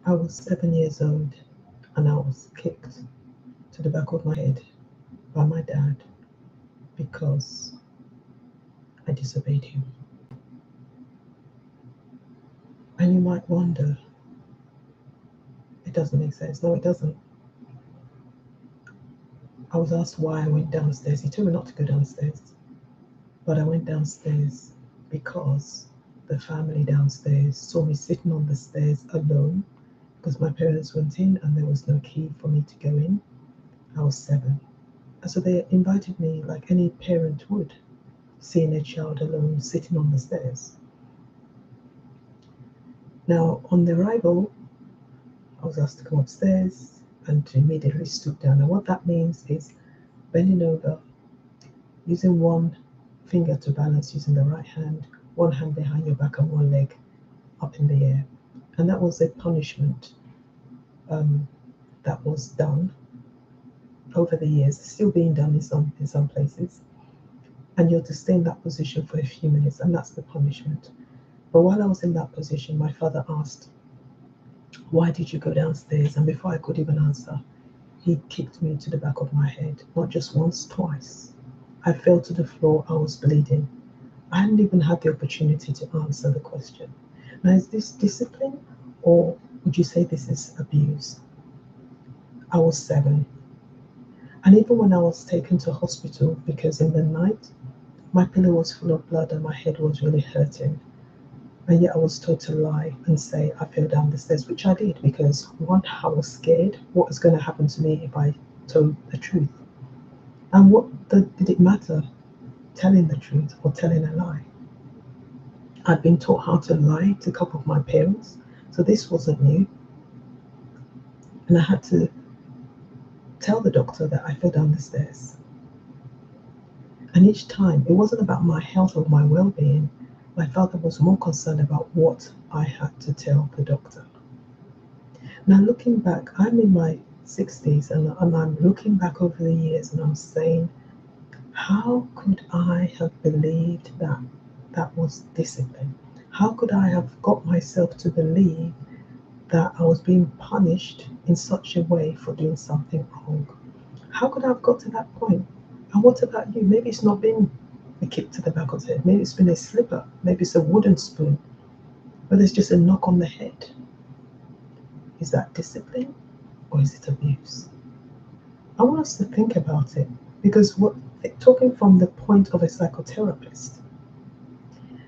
I was 7 years old and I was kicked to the back of my head by my dad because I disobeyed him. And you might wonder, it doesn't make sense. No, it doesn't. I was asked why I went downstairs. He told me not to go downstairs, but I went downstairs because the family downstairs saw me sitting on the stairs alone because my parents went in and there was no key for me to go in. I was 7. And so they invited me like any parent would, seeing a child alone sitting on the stairs. Now, on the arrival, I was asked to come upstairs and to immediately stoop down. And what that means is bending over, using one finger to balance using the right hand, one hand behind your back and one leg up in the air. And that was a punishment that was done over the years, still being done in some places. And you're to stay in that position for a few minutes, and that's the punishment. But while I was in that position, my father asked, "Why did you go downstairs?" And before I could even answer, he kicked me to the back of my head, not just once, twice. I fell to the floor, I was bleeding. I hadn't even had the opportunity to answer the question. Now, is this discipline, or would you say this is abuse? I was 7. And even when I was taken to hospital, because in the night, my pillow was full of blood and my head was really hurting. And yet I was told to lie and say I fell down the stairs, which I did because one, I was scared what was going to happen to me if I told the truth. And did it matter, telling the truth or telling a lie? I'd been taught how to lie to a couple of my parents, so this wasn't new. And I had to tell the doctor that I fell down the stairs. And each time, it wasn't about my health or my well-being. My father was more concerned about what I had to tell the doctor. Now, looking back, I'm in my 60s and I'm looking back over the years and I'm saying, how could I have believed that that was discipline? How could I have got myself to believe that I was being punished in such a way for doing something wrong? How could I have got to that point? And what about you? Maybe it's not been a kick to the back of the head. Maybe it's been a slipper. Maybe it's a wooden spoon. But it's just a knock on the head. Is that discipline or is it abuse? I want us to think about it because talking from the point of a psychotherapist,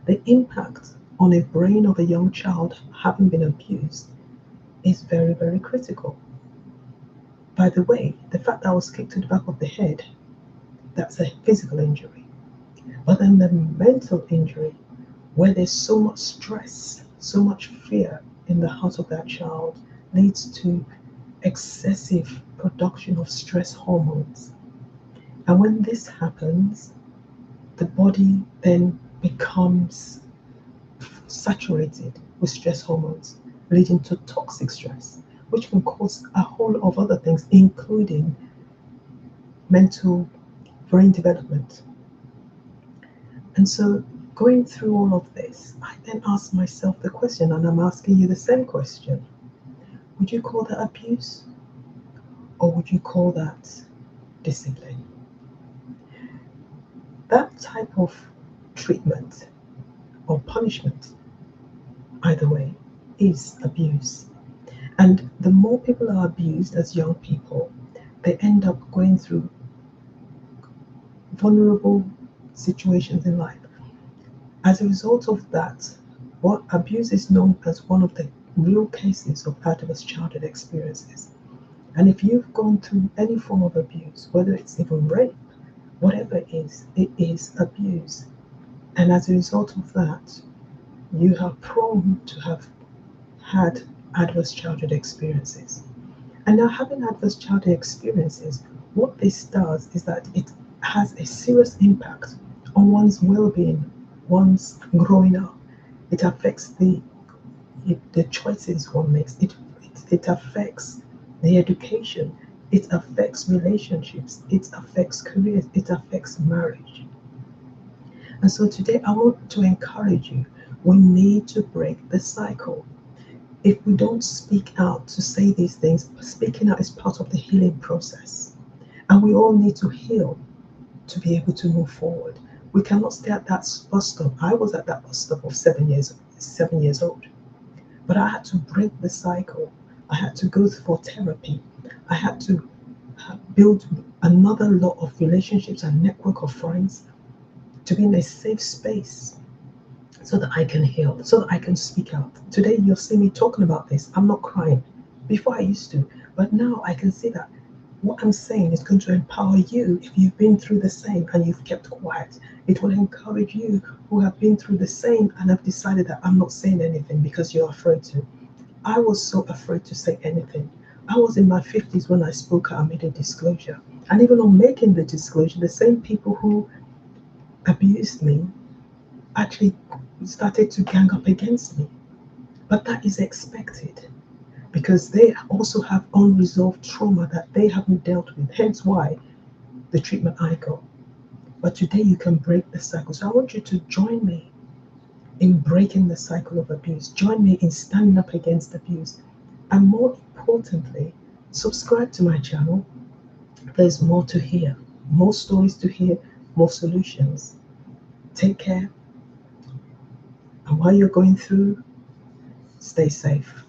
the impact on a brain of a young child having been abused is very, very critical. By the way, the fact that I was kicked to the back of the head, that's a physical injury. But then the mental injury, where there's so much stress, so much fear in the heart of that child, leads to excessive production of stress hormones. And when this happens, the body then becomes saturated with stress hormones, leading to toxic stress, which can cause a whole lot of other things, including mental brain development. And so going through all of this, I then asked myself the question, and I'm asking you the same question. Would you call that abuse? Or would you call that discipline? That type of treatment or punishment, either way, is abuse. And the more people are abused as young people, they end up going through vulnerable situations in life. As a result of that, what abuse is known as one of the real cases of adverse childhood experiences. And if you've gone through any form of abuse, whether it's even rape, whatever it is abuse. And as a result of that, you are prone to have had adverse childhood experiences. And now, having adverse childhood experiences, what this does is that it has a serious impact on one's well-being, one's growing up. It affects the choices one makes. It affects the education. It affects relationships. It affects careers. It affects marriage. And so today I want to encourage you. We need to break the cycle. if we don't speak out to say these things, speaking out is part of the healing process. And we all need to heal to be able to move forward. We cannot stay at that bus stop. I was at that bus stop of 7 years old. But I had to break the cycle. I had to go for therapy. I had to build another lot of relationships and network of friends to be in a safe space so that I can heal, so that I can speak out. Today, you'll see me talking about this. I'm not crying. Before I used to, but now I can see that what I'm saying is going to empower you if you've been through the same and you've kept quiet. It will encourage you who have been through the same and have decided that I'm not saying anything because you're afraid to. I was so afraid to say anything. I was in my 50s when I spoke out and made a disclosure. And even on making the disclosure, the same people who abused me actually started to gang up against me. But that is expected because they also have unresolved trauma that they haven't dealt with, hence why the treatment I got. But today you can break the cycle. So I want you to join me in breaking the cycle of abuse. Join me in standing up against abuse. And more importantly, subscribe to my channel. There's more to hear, more stories to hear, more solutions. Take care. And while you're going through, stay safe.